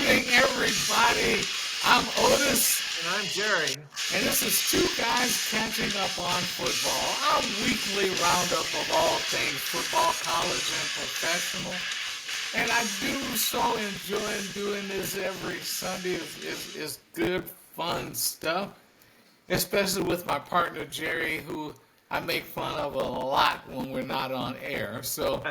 evening, everybody. I'm Otis, And I'm Jerry. and this is Two Guys Catching Up on Football, our weekly roundup of all things football, college, and professional. And I do so enjoy doing this every Sunday. It's good, fun stuff, especially with my partner Jerry, who I make fun of a lot when we're not on air. So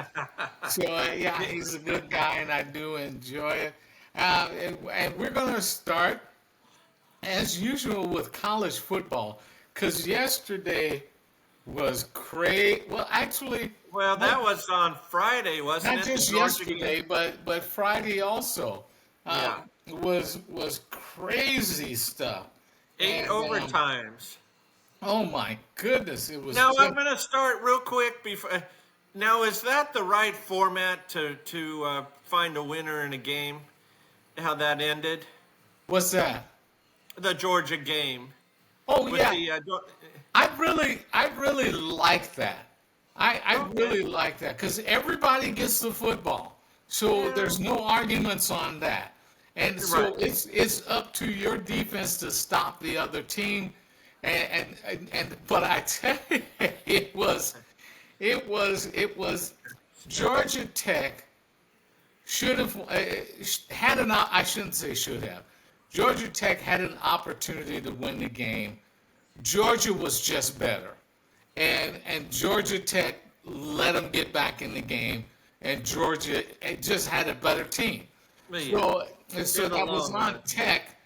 yeah, he's a good guy, and I do enjoy it. And we're going to start, as usual, with college football, because yesterday was crazy. Well, actually, Well, that was on Friday, wasn't not it? The just Georgia yesterday, game? but Friday also Yeah. was crazy stuff. Eight And overtimes. oh my goodness, it was Now just I'm going to start real quick before. Now, is that the right format to find a winner in a game? How that ended? what's that? The Georgia game Oh with yeah, the. I really like that. I Okay. really like that because everybody gets the football, so Yeah. there's no arguments on that. And You're right. so it's up to your defense to stop the other team, and but I tell you, it was Georgia Tech should have had an I shouldn't say should have. Georgia Tech had an opportunity to win the game. Georgia was just better, and Georgia Tech let them get back in the game, and Georgia just had a better team. Yeah. So In the that was long on run. Tech,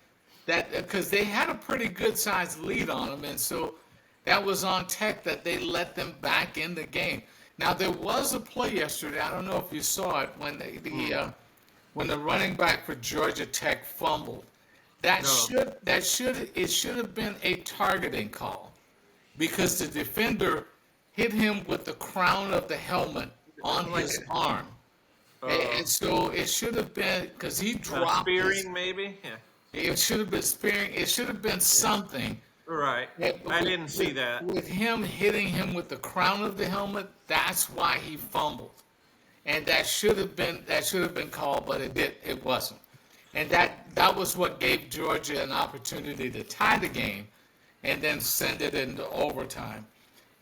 that because they had a pretty good sized lead on them, and so that was on Tech that they let them back in the game. Now there was a play yesterday. I don't know if you saw it when the running back for Georgia Tech fumbled. No. It should have been a targeting call because the defender hit him with the crown of the helmet on Like his arm. And so it should have been because he dropped his. spearing, maybe? Yeah. It should have been sparing. It should have been Yeah. something. Right. I With, didn't see with, that. with him hitting him with the crown of the helmet, that's why he fumbled, and that should have been called, but it wasn't, and that was what gave Georgia an opportunity to tie the game, and then send it into overtime.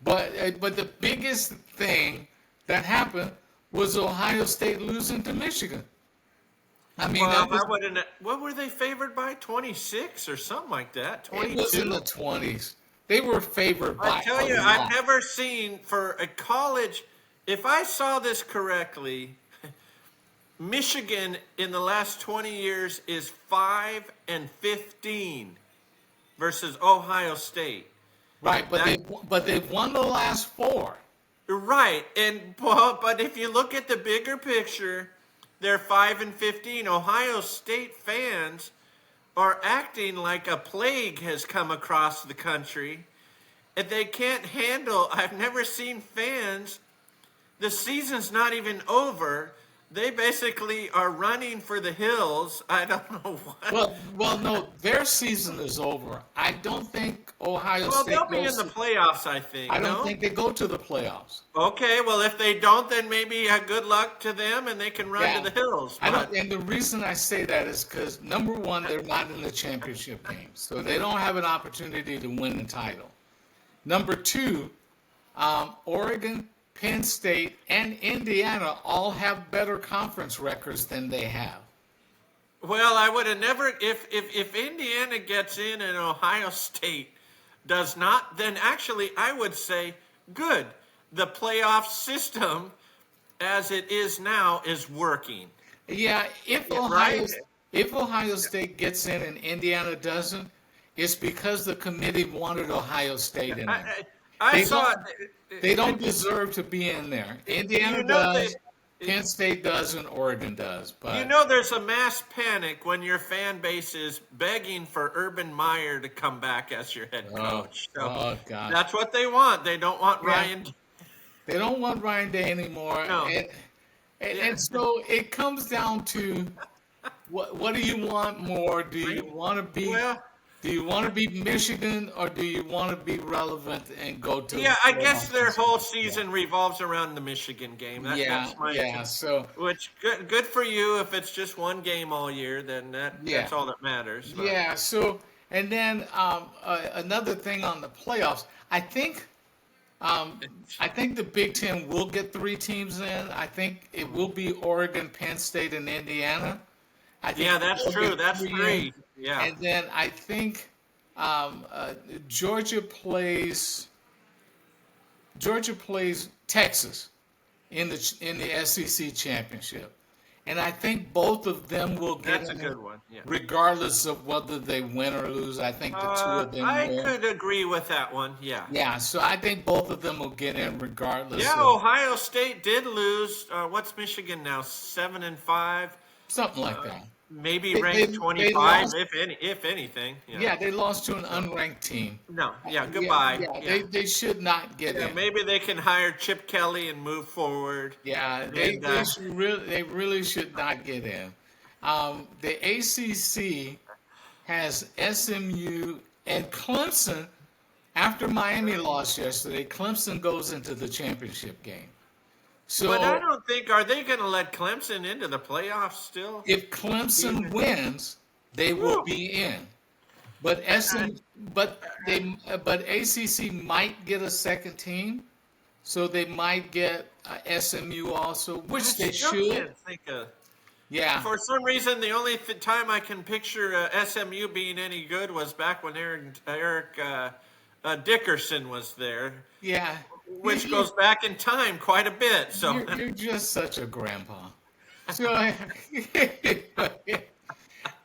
But the biggest thing that happened was Ohio State losing to Michigan. I mean Well, that I was wouldn't. What were they favored by? 26 or something like that. it was in 22. the 20s. They were favored I by tell a you, I've lot. never seen for a college. If I saw this correctly, Michigan in the last 20 years is 5-15 versus Ohio State. Right, but That they've won the last four. right, and but if you look at the bigger picture, they're 5-15. Ohio State fans are acting like a plague has come across the country, and they can't handle. I've never seen fans. The season's not even over. They basically are running for the hills. I don't know what. No, their season is over. I don't think Ohio Well, they'll State be in goes. the playoffs, I I think. don't No. think they go to the playoffs. Okay, well, if they don't, then maybe good luck to them, and they can run to Yeah, the hills. I don't. But And the reason I say that is because number one, they're not in the championship game, so they don't have an opportunity to win the title. Number two, Oregon, Penn State, and Indiana all have better conference records than they have. well, I would have never. If Indiana gets in and Ohio State does not, then actually I would say good. The playoff system, as it is now, is working. Yeah, Yeah, right? If Ohio State gets in and Indiana doesn't, it's because the committee wanted Ohio State in there. I, I They saw. don't they don't deserve to be in there. Indiana You know they. does, Penn State does, and Oregon does. You But know, there's a mass panic when your fan base is begging for Urban Meyer to come back as your head oh, coach. So oh gosh, that's what they want. They don't want yeah, Ryan. they don't want Ryan Day anymore, No. Yeah. and so it comes down to what do you want more? Do you want to be Well, Do you want to beat Michigan or do you want to be relevant and go to the Yeah, I guess their playoffs? whole Yeah. season revolves around the Michigan game. Yeah, That's my yeah. So which good for you if it's just one game all year, then yeah, that's all that matters. But yeah. So and then another thing on the playoffs, um, I think the Big Ten will get three teams in. I think it will be Oregon, Penn State, and Indiana. I think yeah, that's they'll true. get That's three in, three. Yeah. and then I think um, uh, Georgia plays Georgia plays Texas in the SEC championship, and I think both of them will get That's a in, good one. Yeah. regardless of whether they win or lose. I think the two of them I will. could agree with that one. Yeah. Yeah, so I think both of them will get in Yeah, regardless of Ohio State did lose. What's Michigan now? 7-5. something like that. Maybe They they, ranked they 25, lost. if anything. Yeah. Yeah, they lost to an So unranked team. no. Yeah. Yeah, Goodbye. yeah, Yeah. they should not get Yeah. in. Maybe they can hire Chip Kelly and move forward. Yeah, And they really should not get in. The ACC has SMU and Clemson. After Miami lost yesterday, Clemson goes into the championship game. but I So don't think are they going to let Clemson into the playoffs still? if Clemson Even wins, they will whew, be in. But I, SM, but ACC might get a second team, so they might get SMU also, I which they still should. can't think of. Yeah, For some reason, the only time I can picture SMU being any good was back when Eric Dickerson was there, yeah. You, which you, goes back in time quite a bit. So, you're just such a grandpa. So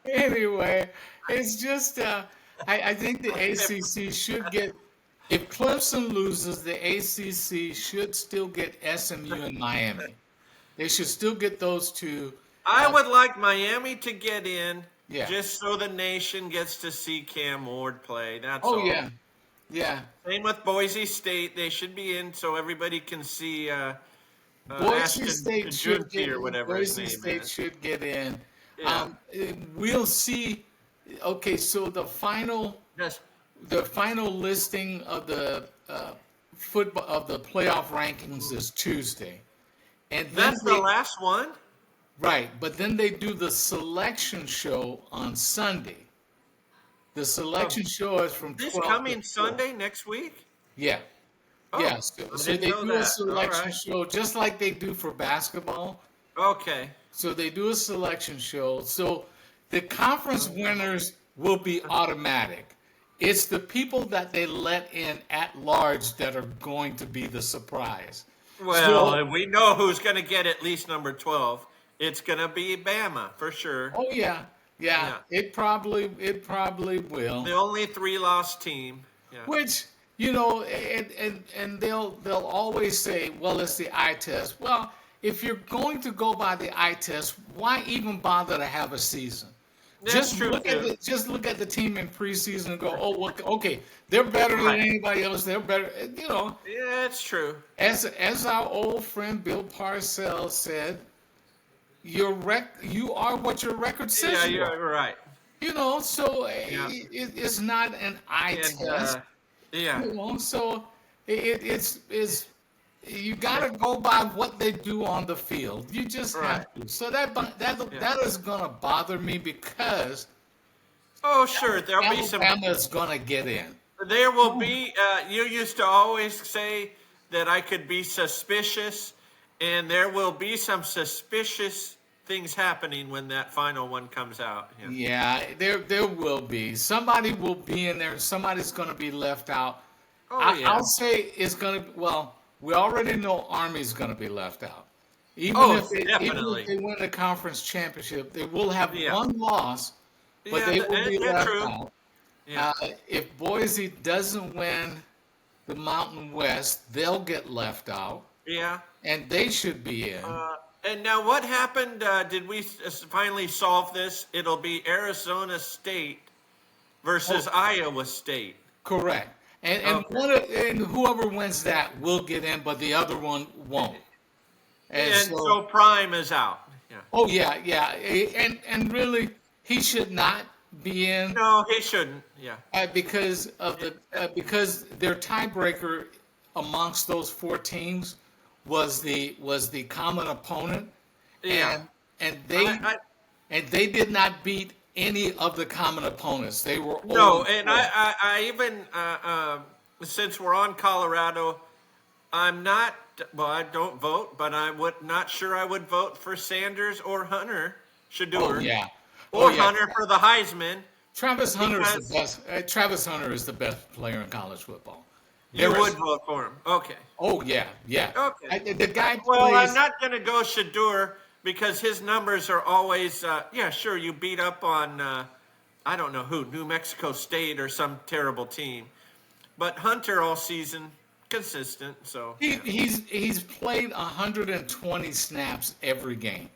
anyway, it's just I think the ACC should get. If Clemson loses, the ACC should still get SMU and Miami. They should still get those two. I Uh, would like Miami to get in yeah. just so the nation gets to see Cam Ward play. That's Oh all. yeah. Yeah. Same with Boise State. They should be in so everybody can see Boise Ashton State should Junti get or in. whatever his Boise name State is. should get in. Yeah. We'll see. Okay, so Yes. the final listing of the football of the playoff rankings is Tuesday, and then That's the they last one? right, but then they do the selection show on Sunday. The Oh, selection show is from this 12 to coming 4. Sunday next week? Yeah, yeah. Oh, So, I so didn't they know do a that. All selection right. show just like they do for basketball. Okay. So they do a selection show. So the conference winners will be automatic. It's the people that they let in at large that are going to be the surprise. So, Well, we know who's going to get at least number 12. It's going to be Bama for sure. oh yeah, yeah, Yeah. it probably will. The only three-loss team. Yeah. Which and they'll always say, well, it's the eye test. Well, if you're going to go by the eye test, why even bother to have a season? That's true too. Just look at the team in preseason and go, oh, okay, they're better than Right. anybody else. They're better. Yeah, that's true. As our old friend Bill Parcells said, you are what your record Yeah, says you are. you're right. So Yeah. it's not an eye And test. yeah. So it's you got to go by what they do on the field. You just Right. have to. So that Yeah. is gonna bother me because Oh, sure. There'll be some. Alabama is gonna get in. There will be. You used to always say that I could be suspicious, and there will be some suspicious things happening when that final one comes out. Yeah. Yeah, there will be somebody will be in there. Somebody's gonna be left out. Oh yeah. I'll say it's gonna. Well, we already know Army's gonna be left out. Oh, Even if definitely. they win the conference championship, they will have Yeah. one loss, but Yeah. they will be Yeah. left True. out. Yeah. If Boise doesn't win the Mountain West, they'll get left out, Yeah. and they should be in. And now, what happened? Did we finally solve this? It'll be Arizona State versus Iowa State. Correct. Okay. And whoever wins that will get in, but the other one won't. And And so Prime is out. Yeah. oh yeah, yeah, and really he should not be in No, he shouldn't. Yeah. because their tiebreaker amongst those four teams was the common opponent, Yeah. and and I, they I and they did not beat any of the common opponents. They were no, and 0-4. I even since we're on Colorado, I'm not. Well, I don't vote, but I would not sure I would vote for Sanders or Hunter Oh Shadur yeah, oh or yeah. Hunter for the Heisman Travis Hunter is the because best. Travis Hunter is the best player in college football. you There would is. vote for him. Okay. Oh yeah, yeah. Okay. The guy Well, I'm plays. not going to go Shadur because his numbers are always, yeah, sure, you beat up on, I don't know who, New Mexico State or some terrible team. But Hunter all season, consistent, so. He, Yeah, he's played 120 snaps every game.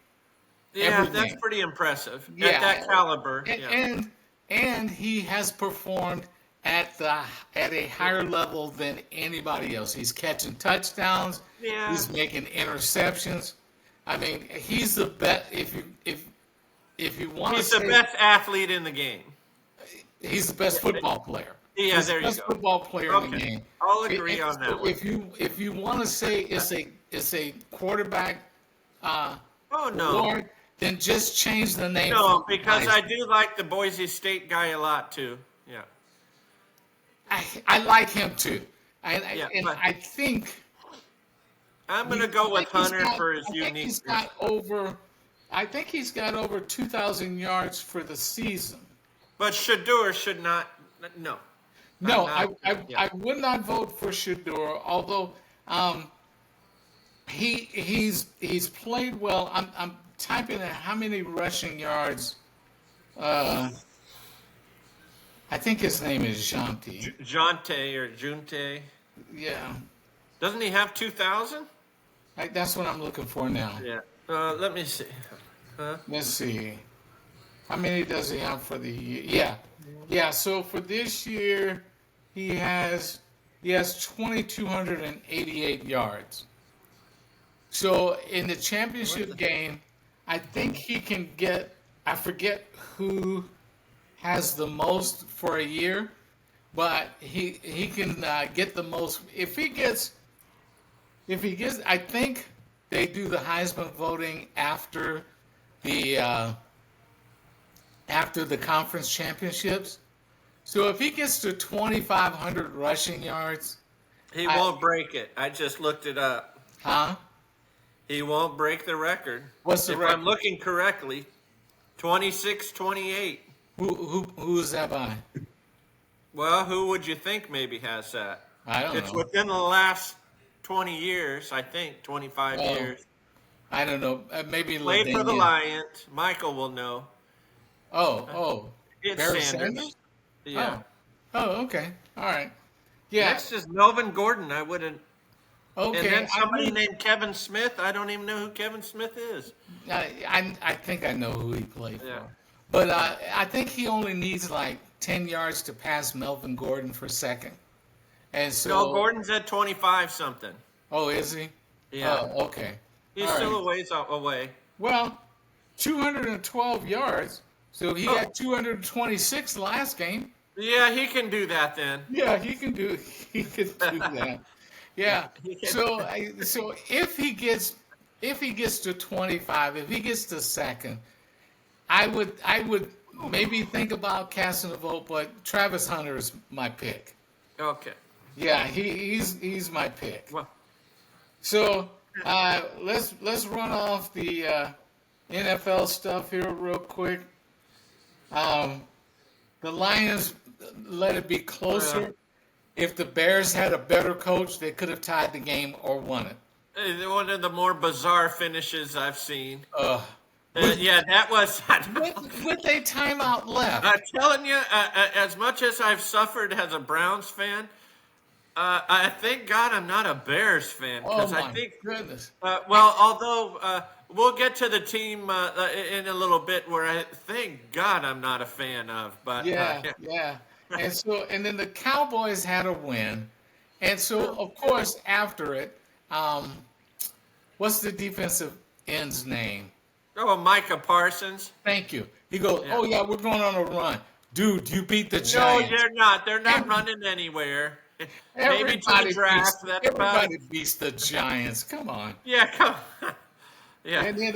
yeah, Every that's game. pretty impressive. At Yeah, that caliber, and yeah. and he has performed at a higher level than anybody else. He's catching touchdowns. Yeah, He's making interceptions. I mean, he's the best. If you want to he's the say best athlete in the game. he's the best football player. Yeah, He's the there you best go. football player in the Okay, game. I'll agree on that So one. if you want to say it's a quarterback Oh, no. award, then just change the name. No, from because I Heisman. do like the Boise State guy a lot, too. Yeah. I like him too. Yeah, And but I think I'm going to go with Hunter for his I think he's uniqueness. got over. I think he's got over 2,000 yards for the season. But Shadur should not. No. No, I'm not, yeah. I would not vote for Shador, although he's played well. I'm typing in how many rushing yards. Uh, I think his name is Jonte. Jonte or Junte. Yeah, Doesn't he have 2,000? that's what I'm looking for now. Yeah. Let me see. Let's see. How many does he have for the year? Yeah, yeah. So for this year, he has 2,288 yards. So in the championship game, I think he can get. I forget who has the most for a year, but he can get the most if he gets. I think they do the Heisman voting the after the conference championships. So if he gets to 2,500 rushing yards, He I- won't break it. I just looked it up. huh? He won't break the record. What's the if record? I'm looking correctly, 26-28. Who is that by? Well, who would you think maybe has that? I don't It's know. within the last 20 years, I think, 25 Oh, years. I don't know. Maybe Played for the Ladainian. Lions. Michael will know. Oh. It's Barry Sanders. Yeah. Oh, okay. All right. Yeah. Next is Melvin Gordon. I wouldn't. Okay. And then somebody I, named Kevin Smith. I don't even know who Kevin Smith is. I think I know who he played Yeah. for. But I think he only needs like 10 yards to pass Melvin Gordon for second. And so. No, Gordon's at 25 something. Oh, is he? Yeah. Oh, okay. He's All still right. a ways away. Well, 212 yards. So he got 226 last game. Yeah, he can do that then. Yeah, he can do that. Yeah. He can- So if he gets to 25, if he gets to second, I would maybe think about casting a vote, but Travis Hunter is my pick. Okay. Yeah, he's my pick. Well, So let's run off the NFL stuff here real quick. The Lions let it be closer. If the Bears had a better coach, they could have tied the game or won it. one of the more bizarre finishes I've seen. Uh, Yeah, that was. with a timeout left. I'm telling you, as much as I've suffered as a Browns fan, I thank God I'm not a Bears fan Oh because my I think. goodness. Well, although we'll get to the team in a little bit where I thank God I'm not a fan of, but Yeah. And then the Cowboys had a win. And so of course after it, what's the defensive end's name? Oh, Micah Parsons. Thank you. He goes, Yeah. "Oh yeah, we're going on a run, dude. You beat the No, Giants." they're not. They're not Every- running anywhere. Maybe to the Everybody draft. beats That's about it. everybody beats the Giants. Come on. Yeah, come on. Yeah. And then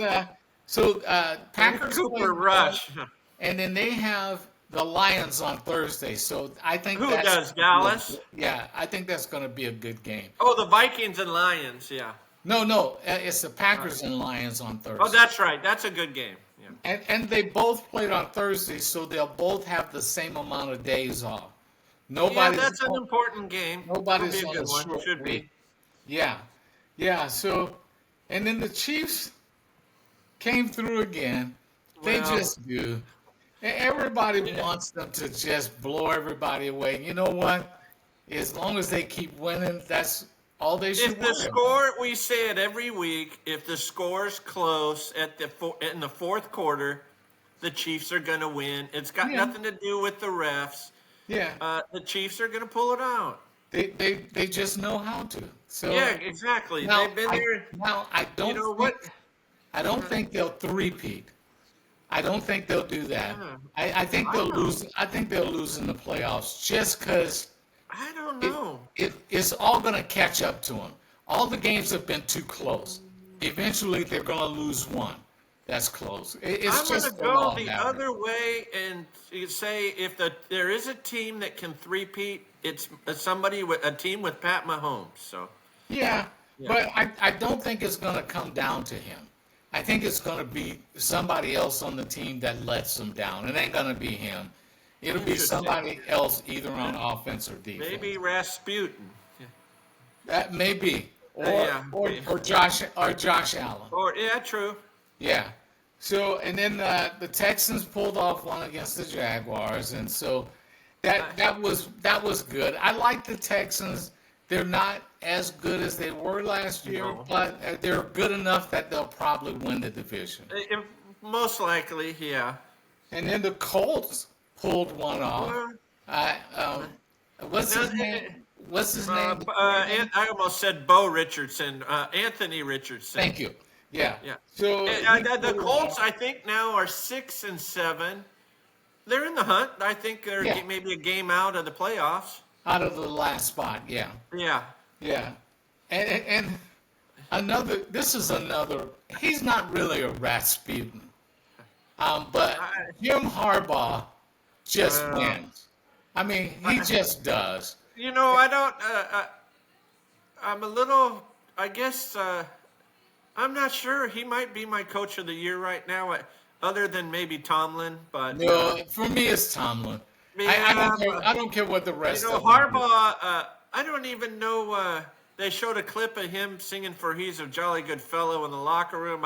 Packers play Cooper Dallas, Rush. and then they have the Lions on Thursday. So I think Who that's does? Dallas? yeah, I think that's going to be a good game. Oh, the Vikings and Lions. Yeah. No, it's the Packers and Lions on Oh, Thursday. that's right. That's a good game. Yeah. And they both played on Thursday, so they'll both have the same amount of days off. Yeah, Nobody's that's an important game. nobody's It'll be on a a good one. short Should week. be. Yeah, yeah. So, and then the Chiefs came through again. They Well, just do. Everybody wants them to just blow everybody away. You know what? As long as they keep winning, that's all they should if the worry about. score, we say it every week, if the score's close in the fourth quarter, the Chiefs are going to win. It's got Yeah. nothing to do with the refs. Yeah, The Chiefs are going to pull it out. they just know how to. So Yeah, exactly. now They've been I there. now I don't You know think, what? I don't think they'll three-peat. I don't think they'll do that. Yeah. I think I they'll don't- lose. I think they'll lose in the playoffs just because I don't know. it's all going to catch up to them. All the games have been too close. Eventually, they're going to lose one. That's close. It's I'm going just to the go law of the averages. other way and say if there is a team that can three-peat, it's somebody with a team with Pat Mahomes. So Yeah, Yeah. but I don't think it's going to come down to him. I think it's going to be somebody else on the team that lets them down. It ain't going to be him. It'll be Interesting. somebody else either on offense or defense. maybe Rasputin. That may be, Yeah. or Josh Allen. Or yeah, true. Yeah. So and then the Texans pulled off one against the Jaguars, and so that was good. I like the Texans. They're not as good as they were last year, No. but they're good enough that they'll probably win the division. Most likely, yeah. And then the Colts pulled one off. Well, I what's his now, name? What's his name? I almost said Bo Richardson. Anthony Richardson. Thank you. Yeah. Yeah. So The Colts, I think, now are 6-7. They're in the hunt. I think they're Yeah. maybe a game out of the playoffs. out of the last spot. Yeah. Yeah. Yeah, and another. This is another. He's not really a Rasputin, but Jim Harbaugh just Well, wins. I mean, he just does. You know, I don't. I'm a little. I guess I'm not sure. He might be my coach of the year right now, other than maybe Tomlin. But No, for me, it's Tomlin. I yeah, don't care. I don't care what the rest you know, of them do. Harbaugh. I don't even know. They showed a clip of him singing for "He's a Jolly Good Fellow" in the locker room.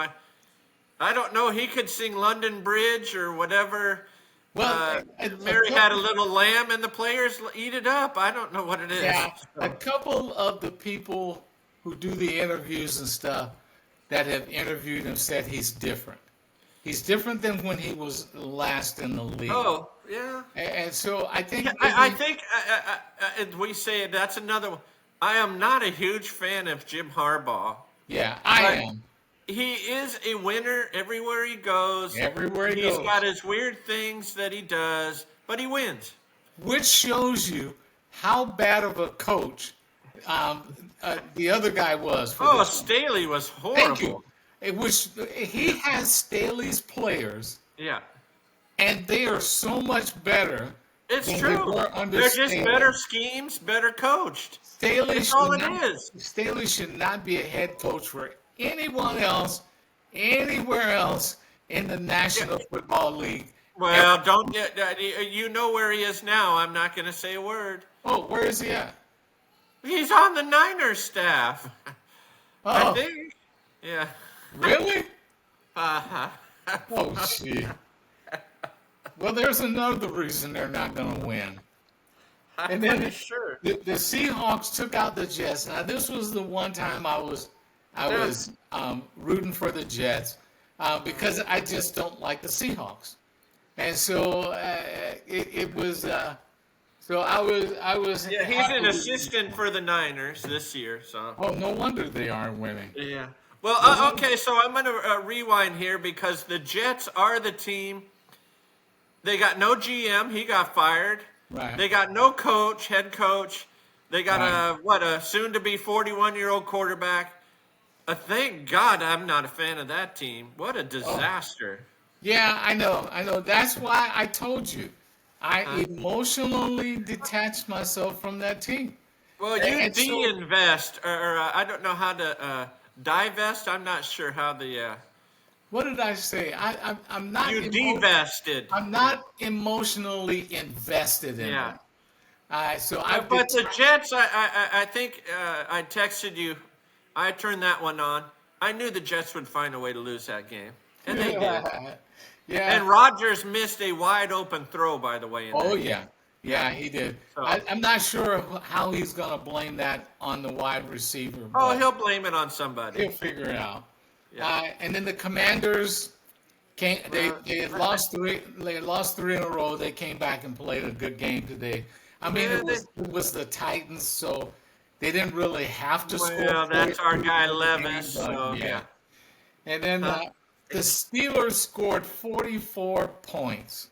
I don't know. He could sing "London Bridge" or whatever. Well, Mary had a little lamb, and the players eat it up. I don't know what it is. Yeah, a couple of the people who do the interviews and stuff that have interviewed him said he's different. He's different than when he was last in the league. Oh, yeah. And so I think I think we say that's another one. I am not a huge fan of Jim Harbaugh. yeah, I But am. he is a winner everywhere he goes. Everywhere he He's goes. got his weird things that he does, but he wins. Which shows you how bad of a coach the other guy was. For Oh, this one. Staley was Thank horrible. you. Which he has Staley's players, Yeah. and they are so much better. It's than they true. were under They're just Staley. better schemes, better coached. Staley That's all should it not- is. Staley should not be a head coach for anyone else, anywhere else in the National Football League. Well, don't get. You know where he is now. I'm not going to say a word. Oh, where is he at? He's on the Niners staff. I Oh, think. Yeah. really? Uh-huh. Oh, gee. Well, there's another reason they're not going to win. I'm And then pretty sure. The Seahawks took out the Jets. Now, this was the one time I was rooting for the Jets because I just don't like the Seahawks, and so it was. So I was. Yeah, he's an assistant for the Niners this year. So. Oh, no wonder they aren't winning. Yeah. Well, The one, okay, so I'm going to rewind here because the Jets are the team. They got no GM, he got fired. right, They got no coach, head coach. They got right. a soon to be 41-year-old quarterback. Thank God I'm not a fan of that team. What a Oh, disaster. yeah, I know. That's why I told you. I Huh? emotionally detached myself from that team. Well, you And so, de-invest, or I don't know how to divest. I'm not sure how the what did I say? you divested. I'm Yeah, not emotionally invested in yeah. them. So I've But the detached. Jets, I think I texted you. I turned that one on. I knew the Jets would find a way to lose that game, and they did. Yeah. And Rodgers missed a wide open throw, by the way, in Oh that game. yeah. Yeah. Yeah, he did. So, I'm not sure how he's gonna blame that on the wide receiver, oh, but he'll blame it on somebody. he'll figure it out. Yeah. And then the Commanders came. Uh, They had lost three. They had lost three in a row. They came back and played a good game today. I mean, yeah, it was the Titans, so they didn't really have to score well, that's our 42 to guy win the Levis. game, but So yeah. yeah. And then Huh? the Steelers scored 44 points.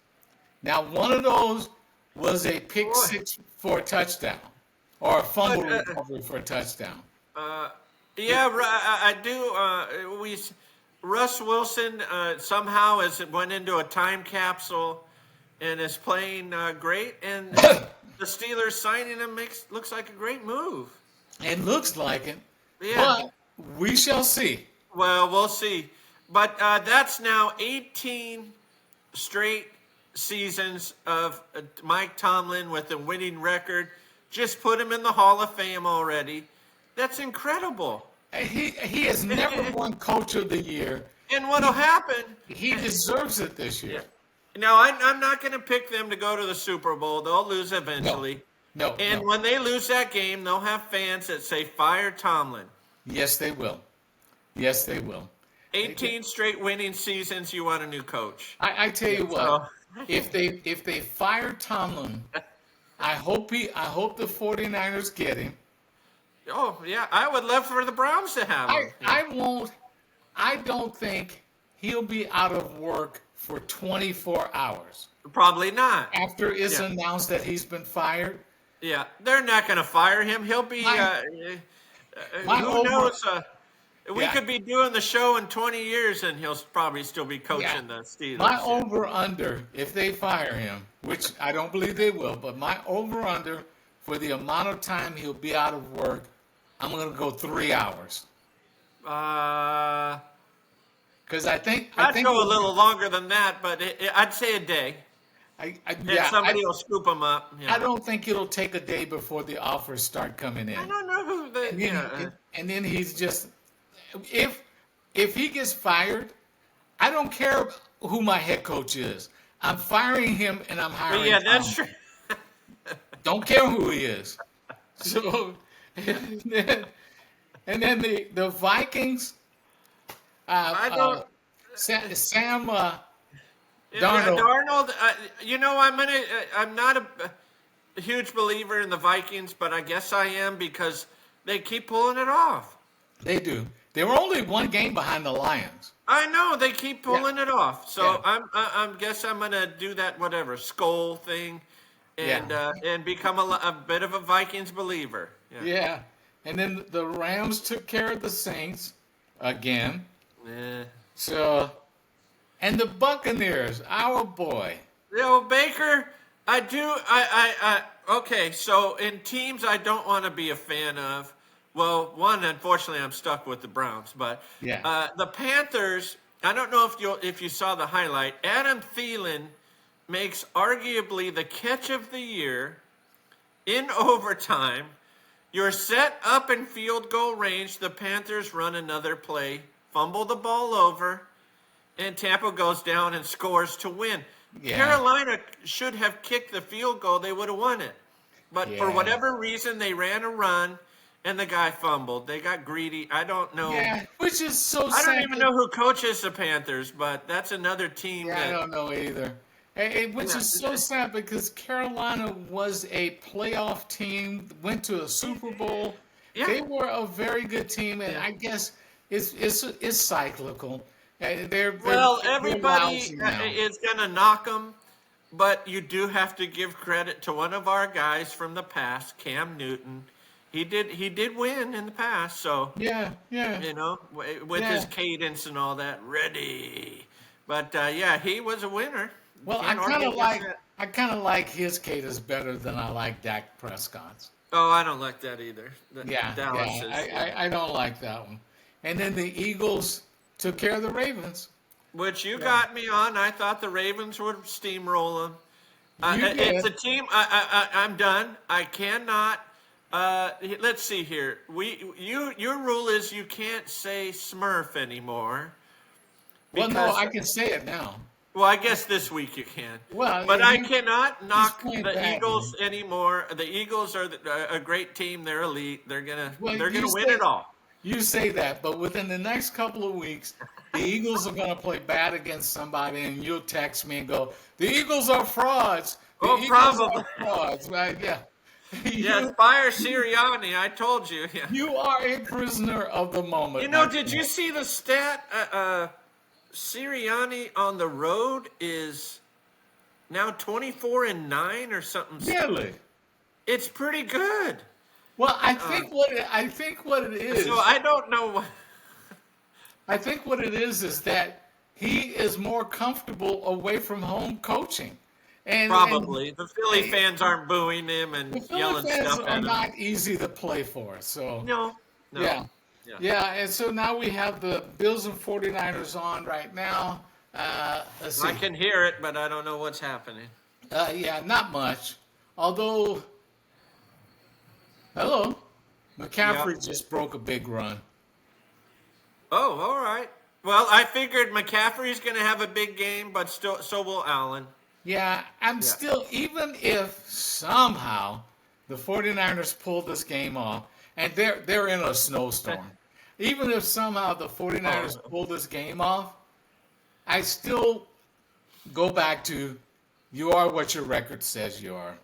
Now, one of those was a pick Boy. six for a touchdown, or a fumble But recovery for a touchdown. uh, It, yeah, I do. Russ Wilson somehow has went into a time capsule and is playing great. And the Steelers signing him looks like a great move. it looks like it, Yeah. but we shall see. Well, we'll see. But that's now 18 straight seasons of Mike Tomlin with a winning record. Just put him in the Hall of Fame already. That's incredible. He has never And won Coach of the Year. what'll He happen? he deserves it this Yeah. year. Now, I'm not going to pick them to go to the Super Bowl. They'll lose No, eventually. no, And no. when they lose that game, they'll have fans that say, fire Tomlin. Yes, they will. Yes, they will. 18 straight winning seasons, you want a new coach. I tell you what, So, if they fire Tomlin, I hope the 49ers get him. oh, yeah, I would love for the Browns to have him. Yeah. I don't think he'll be out of work for 24 hours Probably not. after it's Yeah. announced that he's been fired. Yeah, they're not going to fire him. He'll be, My my who over knows? We yeah could be doing the show in 20 years and he'll probably still be yeah coaching the my Steelers. Yeah. over under if they fire him, which I don't believe they will, but my over under for the amount of time he'll be out of work, I'm going to go 3 hours Uh, because I I'd think go a little longer than that, but I'd say a day. And yeah somebody will scoop them up. I Yeah. don't think it'll take a day before the offers start coming I in. don't know who the, And then, yeah. and then he's just if he gets fired, I don't care who my head coach is. I'm firing him and I'm But hiring yeah, that's Tom. true. Don't care who he is. So and then the Vikings, I uh, don't. Sam Yeah, Darnold. Darnold, I'm not a huge believer in the Vikings, but I guess I am because they keep pulling it off. They do. They were only one game behind the Lions. I know they keep Yeah, pulling it off. yeah, So I'm guess I'm gonna do that whatever skull thing, yeah, and become a bit of a Vikings believer. Yeah. yeah. And then the Rams took care of the Saints again. Yeah. So, and the Buccaneers, our boy. You know, Baker, I do. Okay, so in teams I don't want to be a fan of. Well, one, unfortunately, I'm stuck with the Browns, but Yeah, the Panthers. I don't know if you saw the highlight. Adam Thielen makes arguably the catch of the year in overtime. You're set up in field goal range. The Panthers run another play, fumble the ball over, and Tampa goes down and scores to win. yeah, Carolina should have kicked the field goal. They would have won it. But for yeah, whatever reason, they ran a run, and the guy fumbled. They got greedy. I don't know. yeah. Which is so I don't sad. even know who coaches the Panthers, but that's another team Yeah, I that. don't know either. Which is so Yeah, sad because Carolina was a playoff team, went to a Super Bowl. yeah, They were a very good team, and yeah. I guess it's cyclical. Well, They're everybody lousy now. is going to knock them, but you do have to give credit to one of our guys from the past, Cam Newton. He did win in the past, so Yeah, yeah, with his yeah. cadence and all that, ready. But yeah, he was a winner. Well, Can't argue against that. I kind of like his cadence better than I like Dak Prescott's. Oh, I don't like that either. Yeah, Dallas yeah, is, yeah. I don't like that one. And then the Eagles took care of the Ravens. Which you Yeah, got me on. I thought the Ravens would steamroll them. you It's did. a team. I'm done. I cannot. Let's see here. Your rule is you can't say Smurf anymore Well, no, because, I can say it now. well, I guess this week you can, Well, but I cannot he's knock playing the bad, Eagles man. anymore. The Eagles are a great team. They're elite. Well, They're gonna win it all. you say that, but within the next couple of weeks, the Eagles are going to play bad against somebody, and you'll text me and go, "The Eagles are frauds. The Oh, Eagles probably. are frauds." Right? Yeah, Yes, you fire Sirianni. I told you. Yeah. you are a prisoner of the moment, my Did friend. you see the stat? Sirianni on the road is now 24-9 or something. Really? It's pretty good. Well, Uh, I think what it so is, I don't know what. I think what it is that he is more comfortable away from home coaching, and Probably the Philly fans aren't booing him the and Philly yelling fans stuff are at him. not easy to play for. So No, no. yeah, Yeah. yeah, and so now we have the Bills and 49ers on right now. Let's I see. can hear it, but I don't know what's happening. Yeah, not much. Although, hello, Yeah. McCaffrey just broke a big run. Oh, all right. Well, I figured McCaffrey's going to have a big game, but still, so will Allen. Yeah, I'm Yeah. still, even if somehow the 49ers pull this game off, and they're in a snowstorm, even if somehow the 49ers Oh. pull this game off, I still go back to you are what your record says you are.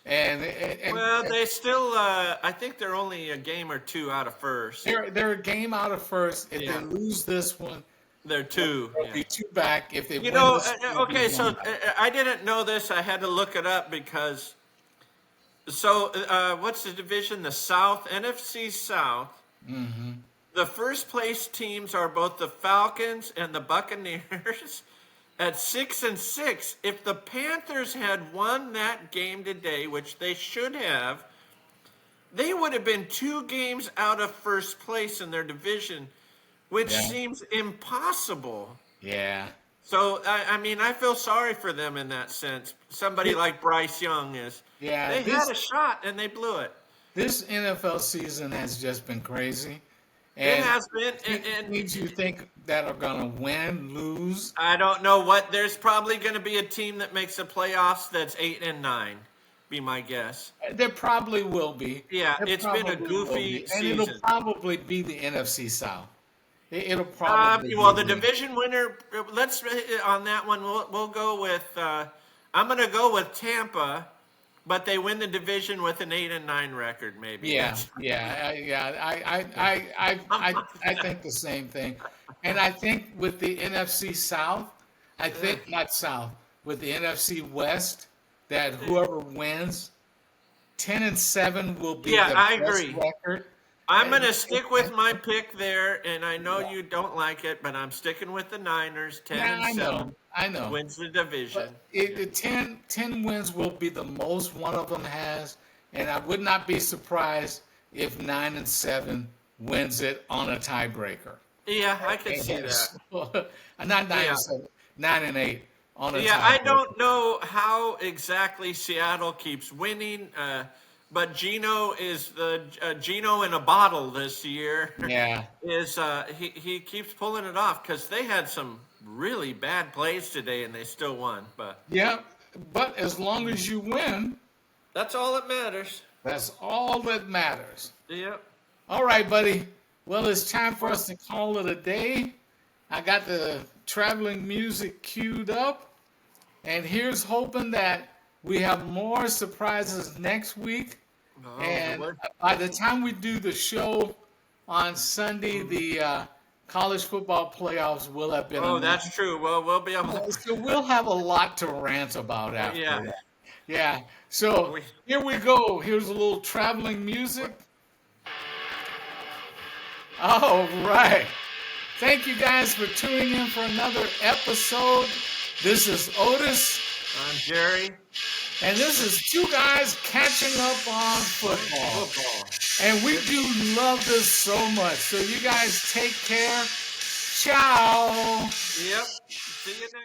Well, And they still. I think they're only a game or two out of first. they're a game out of first. If they Yeah, lose this one, they're two. they'll Yeah. be two back. If they win this one, they'll be Okay. So one back. I didn't know this. I had to look it up because. What's the division? The South, NFC South. Mm-hmm. The first place teams are both the Falcons and the Buccaneers at 6-6. If the Panthers had won that game today, which they should have, they would have been 2 games out of first place in their division, which Yeah, seems impossible. yeah. So I mean, I feel sorry for them in that sense. Somebody like Bryce Young is. Yeah, They had a shot and they blew it. this NFL season has just been crazy, It and has been, and teams you think that are gonna win, lose. I don't know what. There's probably going to be a team that makes the playoffs that's 8-9. Be my guess. There probably will be. Yeah, There it's been a probably will goofy be, and it'll season. probably be the NFC South. It'll probably Well, be the them. division winner. Let's on that one. We'll go with. I'm going to go with Tampa, but they win the division with an 8-9 record. Maybe. Yeah, yeah. I think the same thing, and I think with the NFC South, I think not South with the NFC West, that whoever wins, 10-7 will be Yeah, the I best agree. record. I'm going And, to stick with and my pick there, and I know yeah, you don't like it, but I'm sticking with the Niners. Ten yeah, and seven I know. wins the But division. the 10 wins will be the most one of them has, and I would not be surprised if 9-7 wins it on a tiebreaker. Yeah, I can see that. Yes. Not 9-7, 9-8 on a Yeah, I tiebreaker. don't know how exactly Seattle keeps winning, but Gino is the Gino in a bottle this year. Yeah, Is he keeps pulling it off because they had some really bad plays today and they still won. But yeah. But as long as you win, that's all that matters. that's all that matters. Yep. All right, buddy. Well, it's time for us to call it a day. I got the traveling music queued up, and here's hoping that we have more surprises next week. Oh And Lord. by the time we do the show on Sunday, college football playoffs will have been Oh, announced. that's true. Well, we'll be able to. So we'll have a lot to rant about Yeah. after that. Yeah. So We, here we go. Here's a little traveling music. All right. Thank you guys for tuning in for another episode. This is Otis, I'm Jerry. and this is two guys catching up on football. Football. And we do love this so much. So you guys take care. Ciao. Yep. See you next.